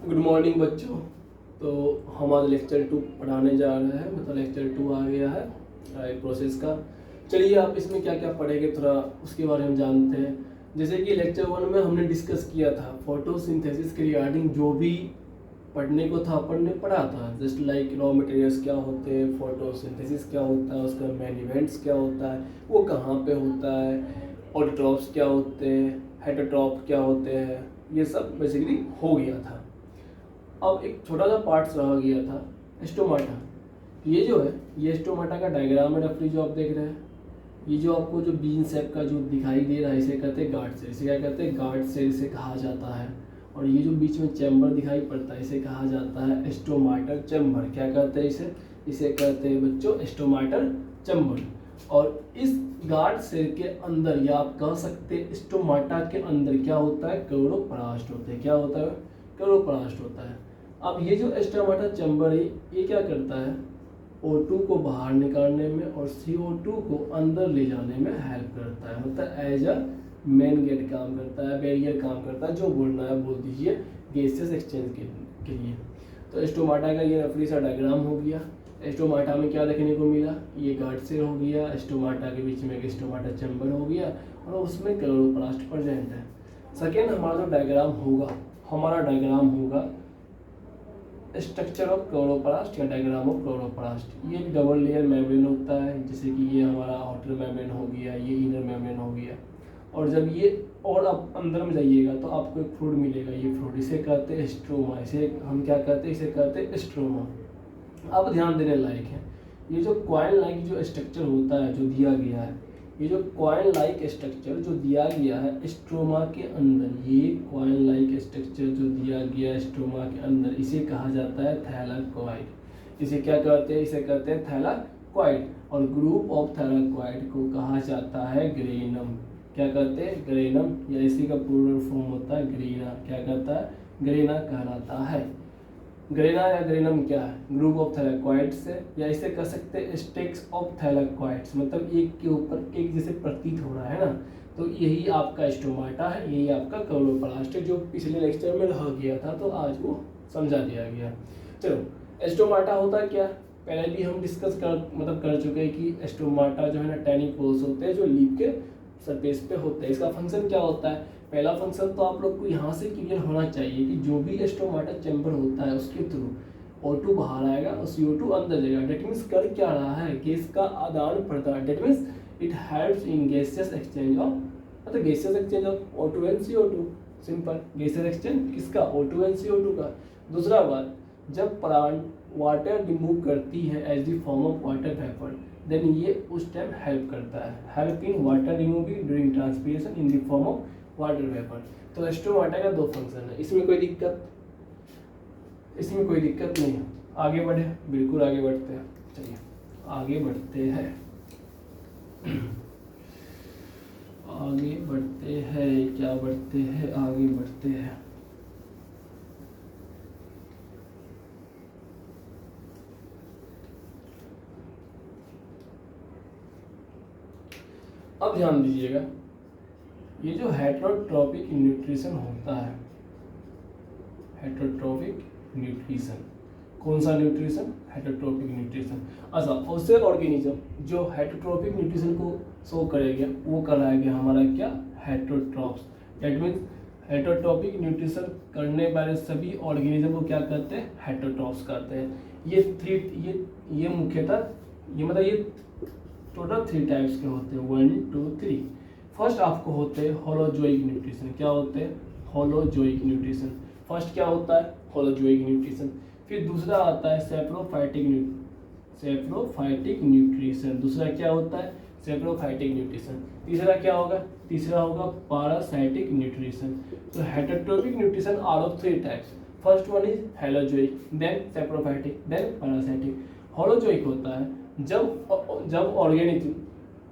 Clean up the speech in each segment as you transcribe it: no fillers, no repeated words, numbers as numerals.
Good morning बच्चों। तो हम आज लेक्चर 2 पढ़ाने जा रहे हैं, मतलब लेक्चर 2 आ गया है प्रोसेस का। चलिए आप इसमें क्या क्या पढ़ेंगे थोड़ा उसके बारे में जानते हैं। जैसे कि लेक्चर 1 में हमने डिस्कस किया था फोटोसिंथेसिस के रिगार्डिंग, जो भी पढ़ने को था अपन ने पढ़ा था। जस्ट लाइक रॉ मटेरियल्स क्या होते हैं, फोटोसिंथेसिस क्या होता है, उसका मेन इवेंट्स क्या होता है, वो कहाँ पे होता है, ऑटोट्रॉप्स क्या होते हैं, हेटरोट्रॉप क्या होते हैं, ये सब बेसिकली हो गया था। अब एक छोटा सा पार्ट रह गया था स्टोमाटा। ये जो है ये स्टोमाटा का डायग्राम है रफली जो आप देख रहे हैं। ये जो आपको जो बीन शेप का जो दिखाई दे रहा है इसे कहते हैं गार्ड सेल। इसे क्या कहते हैं? गार्ड सेल इसे कहा जाता है। और ये जो बीच में चैम्बर दिखाई पड़ता है इसे कहा जाता है स्टोमाटल चैम्बर। क्या कहते हैं इसे? इसे कहते हैं बच्चों स्टोमाटल चैम्बर। और इस गार्ड सेल के अंदर या आप कह सकते हैं स्टोमाटा के अंदर क्या होता है? क्लोरोप्लास्ट होते हैं। क्या होता है? क्लोरोप्लास्ट होता है। अब ये जो स्टोमाटा चैम्बर है ये क्या करता है? O2 को बाहर निकालने में और CO2 को अंदर ले जाने में हेल्प करता है। मतलब एज अ मेन गेट काम करता है, बैरियर काम करता है, जो बोलना है बोल दीजिए गैसेस एक्सचेंज के लिए। तो स्टोमाटा का ये रफली सा डायग्राम हो गया। स्टोमाटा में क्या देखने को मिला? ये गार्ड सेल हो गया, स्टोमाटा के बीच में एक स्टोमाटा चैम्बर हो गया और उसमें क्लोरोप्लास्ट प्रेजेंट है। सेकेंड हमारा जो डायग्राम होगा, हमारा डायग्राम होगा स्ट्रक्चर ऑफ क्लोरोप्लास्ट या डायग्राम ऑफ क्लोरोप्लास्ट। ये एक डबल लेयर मेम्ब्रेन होता है, जैसे कि ये हमारा आउटर मेम्ब्रेन हो गया, ये इनर मेम्ब्रेन हो गया। और जब ये और आप अंदर में जाइएगा तो आपको एक फ्लूइड मिलेगा। ये फ्लूइड इसे कहते हैं स्ट्रोमा। इसे हम क्या कहते हैं? इसे कहते हैं स्ट्रोमा। अब ध्यान देने लायक है, ये जो कॉइल लाइक जो स्ट्रक्चर होता है जो दिया गया है, ये जो कॉइल लाइक स्ट्रक्चर जो दिया गया है स्ट्रोमा के अंदर, ये कॉइल लाइक स्ट्रक्चर जो दिया गया है स्ट्रोमा के अंदर, इसे कहा जाता है थैलाकॉइड। इसे क्या कहते हैं? इसे कहते हैं थैलाकॉइड। और ग्रुप ऑफ थैलाकॉइड को कहा जाता है ग्रेनम। क्या कहते हैं? ग्रेनम, या इसी का प्लूरल फॉर्म होता है ग्रीना। क्या कहता है? ग्रेना कहलाता है। ग्रेना या ग्रेनम क्या है? ग्रुप ऑफ थैलाकॉइड्स है, या इसे कह सकते हैं स्टेक्स ऑफ थैलाकॉइड्स। मतलब एक के ऊपर एक जैसे प्रतीत हो रहा है ना, तो यही आपका स्टोमाटा है, यही आपका क्लोरोप्लास्ट है, जो पिछले लेक्चर में रह गया था तो आज वो समझा दिया गया। चलो स्टोमाटा होता क्या? पहले भी हम डिस्कस कर चुके हैं कि स्टोमाटा जो है ना टैनी पोल्स होते हैं जो लीफ के सरफेस पे होते हैं। इसका फंक्शन क्या होता है? पहला फंक्शन तो आप लोग को यहाँ से क्लियर होना चाहिए कि जो भी स्टोमाटा चैम्बर होता है उसके थ्रू O2 बाहर आएगा और CO2 अंदर जाएगा। डेट मीन्स कर क्या रहा है? गैस का आदान प्रदान। That means it helps in gases exchange of, मतलब gases exchange of O2 and CO2। Simple, gases exchange किसका? O2 एंड CO2 का। दूसरा बात, जब प्लांट वाटर रिमूव करती है as the form of water vapour, then ये उस टाइम हेल्प करता है, help in water removing during transpiration in the form of water vapour. तो स्टोमाटा का दो फंक्शन है, इसमें कोई दिक्कत नहीं है। आगे बढ़े, बिल्कुल आगे बढ़ते हैं। चलिए आगे बढ़ते हैं आगे बढ़ते हैं, क्या बढ़ते हैं? आगे बढ़ते हैं। अब ध्यान दीजिएगा, ये जो हेटरोट्रॉपिक न्यूट्रिशन होता है, हेटरोट्रॉपिक न्यूट्रिशन, कौन सा न्यूट्रिशन? Heterotrophic nutrition. अच्छा, उससे ऑर्गेनिज्म जो हेटरोट्रॉपिक न्यूट्रिशन को शो करेगा वो कराएगा हमारा क्या? Heterotrophs. That means heterotrophic nutrition करने वाले सभी ऑर्गेनिज्म को क्या कहते हैं? हेटरोट्रॉप्स कहते हैं। ये मुख्यतः ये टोटल 3 टाइप्स के होते हैं, 1 2 3। फर्स्ट आपको होते हैं होलोजोइक न्यूट्रिशन। क्या होते हैं? Holozoic nutrition. फर्स्ट क्या होता है? Holozoic nutrition. फिर दूसरा आता है सेप्रोफाइटिक न्यूट्रिशन। दूसरा क्या होता है? Saprophytic nutrition. तीसरा क्या होगा? तीसरा होगा पैरासाइटिक न्यूट्रिशन। तो heterotrophic nutrition are of 3 types. First one is holozoic, then saprophytic, then parasitic. Holozoic होता है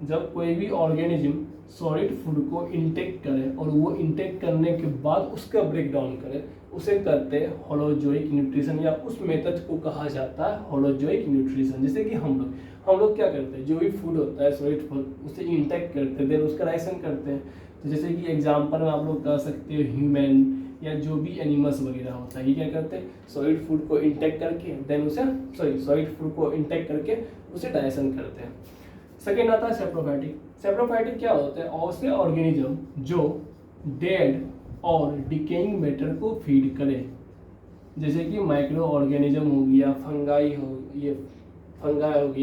जब कोई भी ऑर्गेनिज्म सॉलिड फूड को इंटेक करे और वो इंटेक करने के बाद उसका ब्रेक डाउन करे, उसे कहते हैं होलोजोइक न्यूट्रिशन, या उस मेथड को कहा जाता है होलोजोइक न्यूट्रिशन। जैसे कि हम लोग क्या करते हैं? जो भी फूड होता है सॉलिड फूड उसे इंटेक करते हैं, देन उसका राइसन करते हैं। तो जैसे कि एग्जांपल में आप लोग कह सकते हो ह्यूमन, या जो भी एनिमल्स वगैरह होता है, ये क्या करते हैं, सॉलिड फूड को इंटेक करके देन उसे सॉलिड फूड को इंटेक करके उसे डाइजेशन करते हैं। सेकेंड आता है सेप्रोफाइटिक। सेप्रोफाइटिक क्या होता है, ऐसे ऑर्गेनिज्म जो डेड और डिकेइंग मैटर को फीड करे, जैसे कि माइक्रो ऑर्गेनिज्म हो गया, फंगाई हो गया,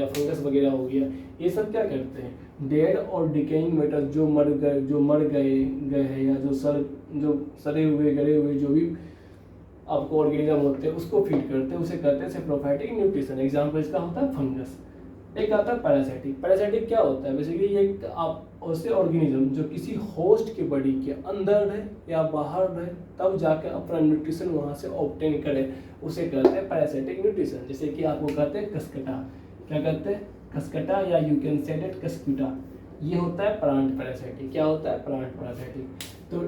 फंगस वगैरह हो गया, ये सब क्या करते हैं, डेड और डिकेइंग मैटर जो मर गए हैं या जो सड़े हुए गले हुए जो भी आपको ऑर्गेनिज्म होते हैं उसको फीड करते हैं, उसे कहते हैं सेप्रोफाइटिक न्यूट्रिशन। एग्जाम्पल इसका होता है फंगस। एक आता है पैरासाइटिक। पैरासाइटिक क्या होता है, बेसिकली ये आप ऐसे ऑर्गेनिज्म जो किसी होस्ट के बॉडी के अंदर रहे या बाहर रहे तब जाकर अपना न्यूट्रिशन वहाँ से ऑब्टेन करे, उसे कहते हैं पैरासाइटिक न्यूट्रिशन। जैसे कि आपको कहते हैं कसकटा, क्या कहते हैं, कसकटा, या यू कैन से दैट कसकुटा, ये होता है प्लांट पैरासाइटिक। क्या होता है, प्लांट पैरासाइटिक। तो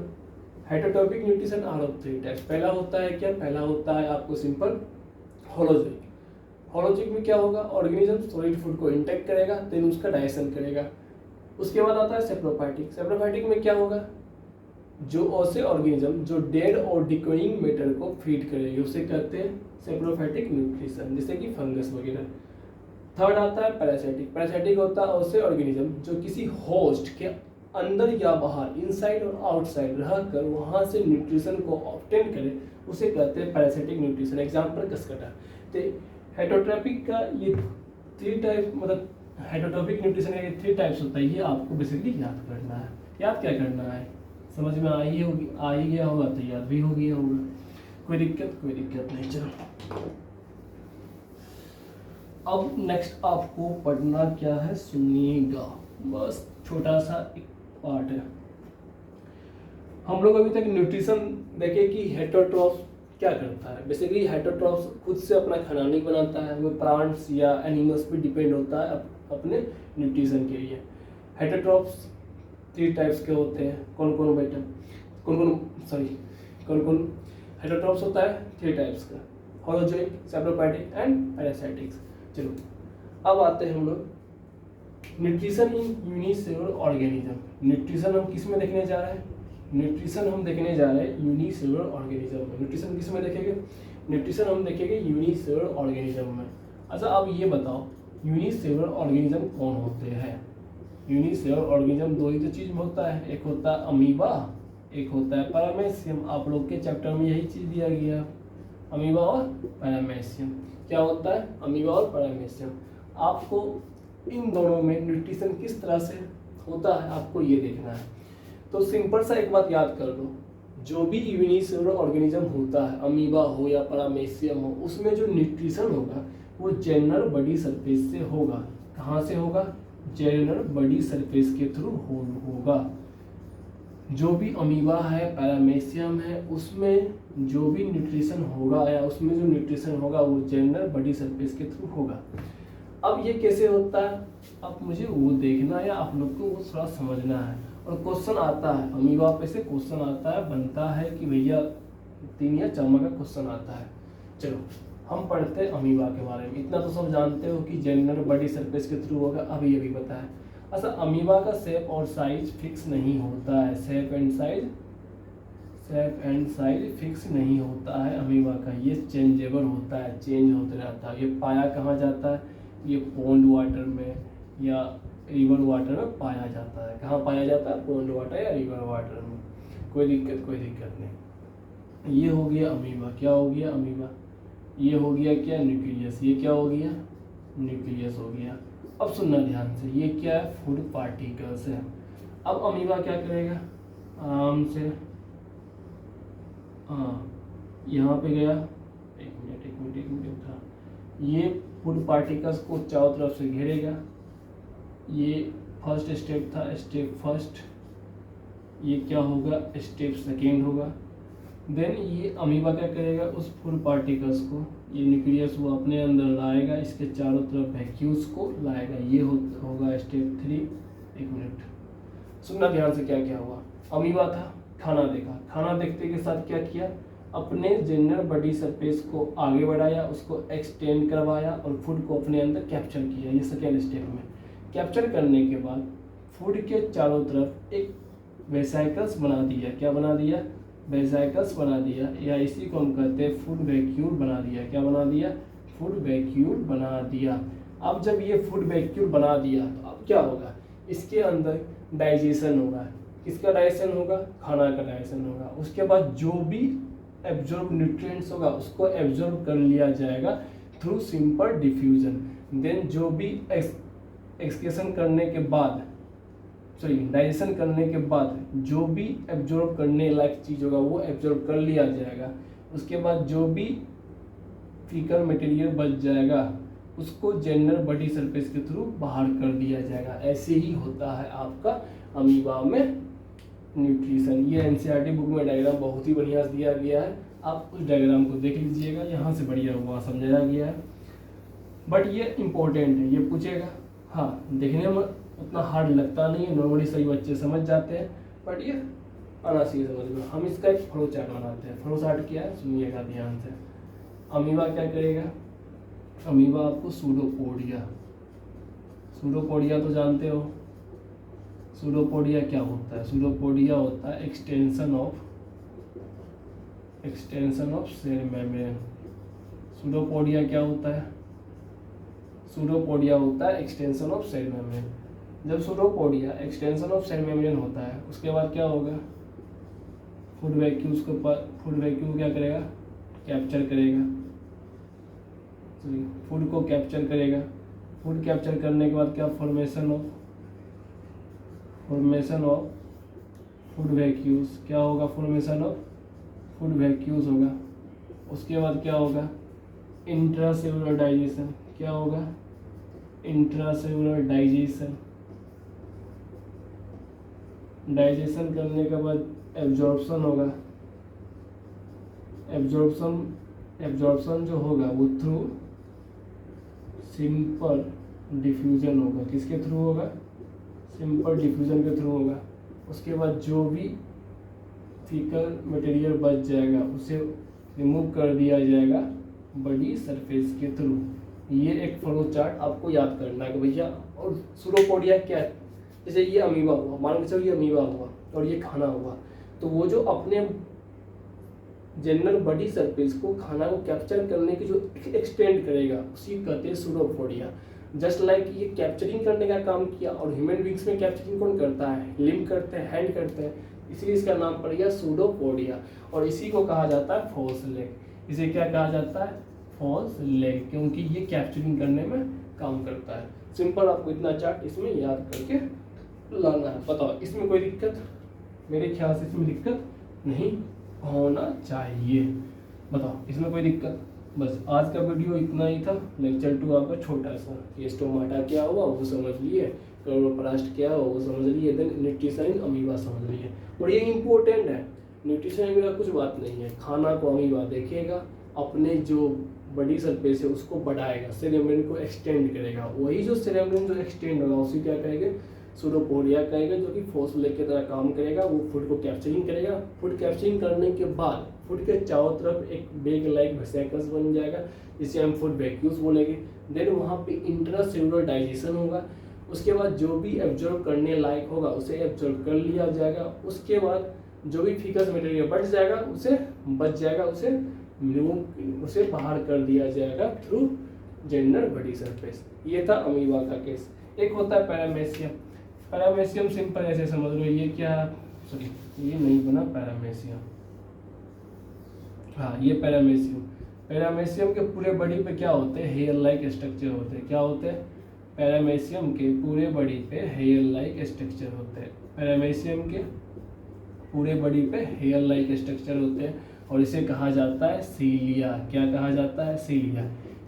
हेटेरोटॉपिक न्यूट्रिशन आर ऑफ 3 टाइप्स। पहला होता है क्या, पहला होता है आपको सिंपल होलोजिक। होलोजिक में क्या होगा, ऑर्गेनिज्म सॉलिड फूड को इंटेक करेगा देन उसका डाइजेशन करेगा। उसके बाद आता है सेप्रोफाइटिक। सेप्रोफाइटिक में क्या होगा, जो ऐसे ऑर्गेनिज्म जो डेड और डिकोइंग मैटर को फीड करेगी उसे कहते हैं सेप्रोफाइटिक न्यूट्रिशन, जैसे कि फंगस वगैरह। थर्ड आता है पैरासाइटिक। पैरासाइटिक होता है ऐसे ऑर्गेनिज्म जो किसी होस्ट के अंदर या बाहर, इनसाइड और आउटसाइड रहकर वहाँ से न्यूट्रिशन को ऑब्टेन करे, उसे कहते हैं पैरासाइटिक न्यूट्रिशन। Example Cuscuta. तो हेटेरोटॉपिक का ये 3 टाइप, मतलब हेटेरोटॉपिक न्यूट्रिशन का ये 3 टाइप्स होता है, ये आपको बेसिकली याद करना है। याद क्या करना है, समझ में आ ही गया होगा तो याद भी हो गया होगा, कोई दिक्कत नहीं। चलो अब नेक्स्ट आपको पढ़ना क्या है, सुनिएगा, बस छोटा सा एक पार्ट है। हम लोग अभी तक न्यूट्रिशन देखे कि हेटेरोट्रॉफ्स क्या करता है। बेसिकली हेटेरोट्रॉफ्स खुद से अपना खाना नहीं बनाता है, वो प्लांट्स या एनिमल्स पे डिपेंड होता है अपने न्यूट्रिशन के लिए। हेटेरोट्रॉफ्स 3 टाइप्स के होते हैं। कौन कौन हेटेरोट्रॉफ्स होता है 3 टाइप्स का, होलोजोइक, सेप्रोफाइटिक एंड पैरासाइटिक्स। चलो अब आते हैं हम लोग nutrition in unicellular organism. Nutrition हम किस में देखने जा रहे हैं, न्यूट्रिशन हम देखने जा रहे हैं यूनिसेलुलर ऑर्गेनिज्म में। न्यूट्रिशन किस में देखेंगे, न्यूट्रिशन हम देखेंगे यूनिसेलुलर ऑर्गेनिज्म में। अच्छा अब ये बताओ यूनिसेलुलर ऑर्गेनिज्म कौन होते हैं। यूनिसेलुलर ऑर्गेनिज्म 2 ही तो चीज में होता है, एक होता है अमीबा, एक होता है पैरामेसियम। आप लोग के चैप्टर में यही चीज दिया गया, अमीबा और पैरामेसियम। क्या होता है, अमीबा और पैरामेसियम। आपको इन दोनों में न्यूट्रिशन किस तरह से होता है आपको ये देखना है। तो सिंपल सा एक बात याद कर लो, जो भी यूनिसेलुलर ऑर्गेनिज्म होता है, अमीबा हो या पैरामेसियम हो, उसमें जो न्यूट्रिशन होगा वो जनरल बॉडी सरफेस से होगा। कहाँ से होगा, जनरल बॉडी सरफेस के थ्रू होगा। जो भी अमीबा है, पैरामेसियम है, उसमें जो भी न्यूट्रिशन होगा या उसमें जो न्यूट्रिशन होगा वो जनरल बॉडी सरफेस के थ्रू होगा। अब ये कैसे होता है, अब मुझे वो देखना है, आप लोग को वो थोड़ा समझना है। और क्वेश्चन आता है अमीबा पे से, क्वेश्चन आता है, बनता है कि भैया 3 या 4 का क्वेश्चन आता है। चलो हम पढ़ते हैं अमीबा के बारे में। इतना तो सब जानते हो कि जनरल बॉडी सरफेस के थ्रू होगा, अभी बताया। अच्छा अमीबा का शेप और साइज फिक्स नहीं होता है, शेप एंड साइज फिक्स नहीं होता है अमीबा का, ये चेंजेबल होता है, चेंज होते रहता है। ये पाया कहाँ जाता है, ये पॉन्ड वाटर में या रिवर वाटर में पाया जाता है। कहाँ पाया जाता है, पॉन्ड वाटर या रिवर वाटर में। कोई दिक्कत नहीं। ये हो गया अमीबा। क्या हो गया अमीबा, ये हो गया क्या, न्यूक्लियस। ये क्या हो गया, न्यूक्लियस हो गया। अब सुनना ध्यान से, ये क्या है, फूड पार्टिकल्स है। अब अमीबा क्या करेगा, आराम से यहाँ पे गया, एक मिनट था, ये फूड पार्टिकल्स को चारों तरफ से घेरेगा। ये फर्स्ट स्टेप था, स्टेप फर्स्ट। ये क्या होगा, स्टेप सेकेंड होगा। देन ये अमीबा क्या करेगा, उस फूड पार्टिकल्स को, ये न्यूक्लियस वो अपने अंदर लाएगा, इसके चारों तरफ वैक्यूल्स को लाएगा। ये होगा स्टेप 3। एक मिनट सुनना ध्यान से, क्या क्या हुआ। अमीबा था, खाना देखा, खाना देखते के साथ क्या किया, अपने जनरल बॉडी सरफेस को आगे बढ़ाया, उसको एक्सटेंड करवाया और फूड को अपने अंदर कैप्चर किया। ये सेकेंड स्टेप में कैप्चर करने के बाद फूड के चारों तरफ एक वेसाइकल्स बना दिया। क्या बना दिया, वेसिकल्स बना दिया, या इसी को हम कहते हैं फूड वैक्यूल बना दिया। क्या बना दिया? फूड वैक्यूल बना दिया। अब जब ये फूड वैक्यूल बना दिया तो अब क्या होगा? इसके अंदर डाइजेशन होगा। किसका डाइजेशन होगा? खाना का डाइजेशन होगा। उसके बाद जो भी एब्जॉर्ब न्यूट्रिएंट्स होगा उसको एब्जॉर्ब कर लिया जाएगा थ्रू सिंपल डिफ्यूजन। देन जो भी एक्सक्रीशन करने के बाद, डाइजेशन करने के बाद जो भी एब्जॉर्ब करने लायक चीज़ होगा वो एब्जॉर्ब कर लिया जाएगा। उसके बाद जो भी फीकल मटेरियल बच जाएगा उसको जेनरल बॉडी सरफेस के थ्रू बाहर कर दिया जाएगा। ऐसे ही होता है आपका अमीबा में न्यूट्रिशन। ये एनसीईआरटी बुक में डायग्राम बहुत ही बढ़िया से दिया गया है, आप उस डायग्राम को देख लीजिएगा, यहाँ से बढ़िया हुआ समझाया गया है। बट ये इम्पोर्टेंट है, ये पूछेगा। हाँ, देखने में उतना हार्ड लगता नहीं है, नॉर्मली सही बच्चे समझ जाते हैं, बट ये आना चाहिए समझ में। हम इसका एक फ्लो चार्ट बनाते हैं। फ्लो चार्ट क्या है सुनिएगा ध्यान से। अमीबा क्या करेगा? अमीबा आपको सूडोपोडिया, सूडोपोडिया तो जानते हो। सूडोपोडिया क्या होता है? सूडोपोडिया होता है extension of cell membrane. Pseudopodia क्या होता है? सूडोपोडिया होता है एक्सटेंशन ऑफ सेल मेम्ब्रेन। जब pseudopodia extension of cell membrane होता है उसके बाद क्या होगा? फूड वैक्यूम क्या करेगा? कैप्चर करेगा, फूड को कैप्चर करेगा। फूड कैप्चर करने के बाद क्या? Formation of food vacuoles. क्या होगा? फॉर्मेशन ऑफ फूड वैक्यूल्स होगा। उसके बाद क्या होगा? Intracellular digestion. क्या होगा? Intracellular digestion. डाइजेशन करने के बाद एब्जॉर्प्शन होगा। एब्जॉर्प्शन जो होगा वो थ्रू सिंपल डिफ्यूजन होगा। किसके थ्रू होगा? सिंपल डिफ्यूजन के थ्रू होगा। उसके बाद जो भी फीकल मटेरियल बच जाएगा उसे रिमूव कर दिया जाएगा बॉडी सरफेस के थ्रू। ये एक फ्लो चार्ट आपको याद करना है कि भैया। और सूडोपोडिया क्या है? जैसे ये अमीबा हुआ, मान के चलो ये अमीबा हुआ और ये खाना हुआ, तो वो जो अपने जनरल बॉडी सरफेस को खाना को कैप्चर करने की जो एक्सटेंड करेगा उसी कहते हैं सूडोपोडिया। जस्ट लाइक ये कैप्चरिंग करने का काम किया, और ह्यूमन बींग्स में कैप्चरिंग कौन करता है? लिम्ब करते हैं, हैंड करते हैं, इसलिए इसका नाम पड़ गया सूडोपोडिया। और इसी को कहा जाता है फॉल्स लेग। इसे क्या कहा जाता है? फॉल्स लेग, क्योंकि ये कैप्चरिंग करने में काम करता है। सिंपल आपको इतना चार्ट इसमें याद करके लाना है। बताओ इसमें कोई दिक्कत? मेरे ख्याल से इसमें दिक्कत नहीं होना चाहिए। बताओ इसमें कोई दिक्कत? बस आज का वीडियो इतना ही था। लेक्चर 2 आपका छोटा सा, ये स्टोमाटा क्या हुआ वो समझ लिए, क्लोरोप्लास्ट क्या हुआ वो समझ लिए, देन न्यूट्रिशन इन अमीबा समझ लिए। और ये इम्पोर्टेंट है, न्यूट्रिशन अमीबा कुछ बात नहीं है। खाना को अमीबा देखेगा, अपने जो बॉडी सरफेस है उसको बढ़ाएगा, सेल मेम्ब्रेन को एक्सटेंड करेगा। वही जो सेल मेम्ब्रेन जो एक्सटेंड होगा उसी क्या कहेंगे? सूडोपोडिया कहेगा, जो कि फॉल्स लेग की तरह काम करेगा। वो फूड को कैप्चरिंग करेगा। फूड कैप्चरिंग करने के बाद फूड के चारों तरफ एक बेग लाइक वेसिकल्स बन जाएगा, जिसे हम फूड वैक्यूल्स बोलेंगे। देन वहाँ पे इंट्रासेलुलर डाइजेशन होगा। उसके बाद जो भी एब्जॉर्ब करने लायक होगा उसे एब्जॉर्ब कर लिया जाएगा। उसके बाद जो भी फीकस मटेरियल बच जाएगा उसे बाहर कर दिया जाएगा थ्रू जनरल बॉडी सरफेस। ये था अमीबा का केस। एक होता है पैरामेसियम। पैरामेसियम सिंपल ऐसे समझ लो, ये क्या, सॉरी ये नहीं बना पैरामेसियम, हाँ ये पैरामेसियम। पैरामेसियम के पूरे बॉडी पे क्या होते हैं? हेयर लाइक स्ट्रक्चर होते हैं। क्या होते हैं? पैरामेसियम के पूरे बॉडी पे हेयर लाइक स्ट्रक्चर होते हैं। पैरामेसियम के पूरे बॉडी पे हेयर लाइक स्ट्रक्चर होते हैं और इसे कहा जाता है सीलिया। क्या कहा जाता है? सीलिया।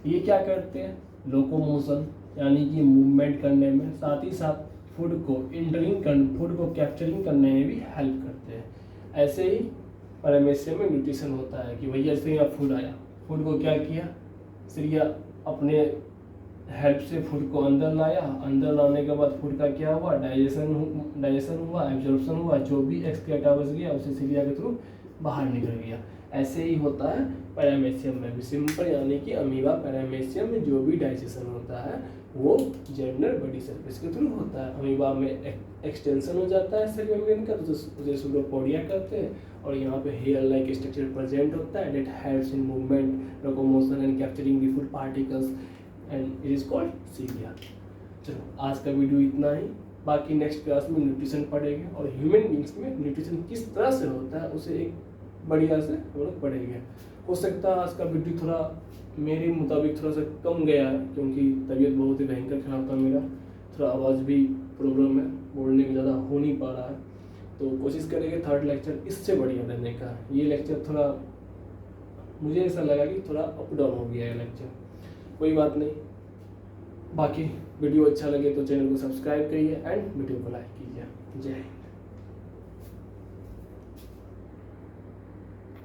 ये क्या करते हैं? लोकोमोशन यानी कि मूवमेंट करने में, साथ ही साथ फूड को कैप्चरिंग करने में भी हेल्प करते हैं। ऐसे ही पैरामेसियम में न्यूट्रिशन होता है कि भैया जैसे यहाँ फूड आया, फूड को क्या किया? सीलिया अपने हेल्प से फूड को अंदर लाया। अंदर लाने के बाद फूड का क्या हुआ? डाइजेशन हुआ, एब्जॉर्प्शन हुआ। जो भी एक्सक्रीटा बच गया उसे सीलिया के थ्रू बाहर निकल गया। ऐसे ही होता है पैरामेसियम में भी। सिंपल यानी कि अमीबा पैरामेसियम में जो भी डाइजेशन होता है वो जेमिनल बॉडी सरफेस के थ्रू होता है। अमीबा में एक्सटेंशन हो जाता है सेल मेम्ब्रेन का, तो उसे सूडोपोडिया कहते हैं। और यहाँ पे हेयर लाइक स्ट्रक्चर प्रेजेंट होता है that helps in movement, locomotion and capturing the food particles and it is called cilia. चलो आज का वीडियो इतना ही, बाकी नेक्स्ट क्लास में न्यूट्रिशन पढ़ेंगे और ह्यूमन बींग्स में न्यूट्रिशन किस तरह से होता है उसे एक बढ़िया से हम लोग पढ़ेंगे। हो सकता है आज का वीडियो थोड़ा मेरे मुताबिक थोड़ा सा कम गया है, क्योंकि तबीयत बहुत ही भयंकर खराब था मेरा, थोड़ा आवाज़ भी प्रॉब्लम है, बोलने में ज़्यादा हो नहीं पा रहा है। तो कोशिश करेंगे थर्ड लेक्चर इससे बढ़िया देने का। ये लेक्चर थोड़ा मुझे ऐसा लगा कि थोड़ा अप डाउन हो गया है लेक्चर, कोई बात नहीं। बाकी वीडियो अच्छा लगे तो चैनल को सब्सक्राइब करिए एंड वीडियो को लाइक कीजिए। जय हिंद।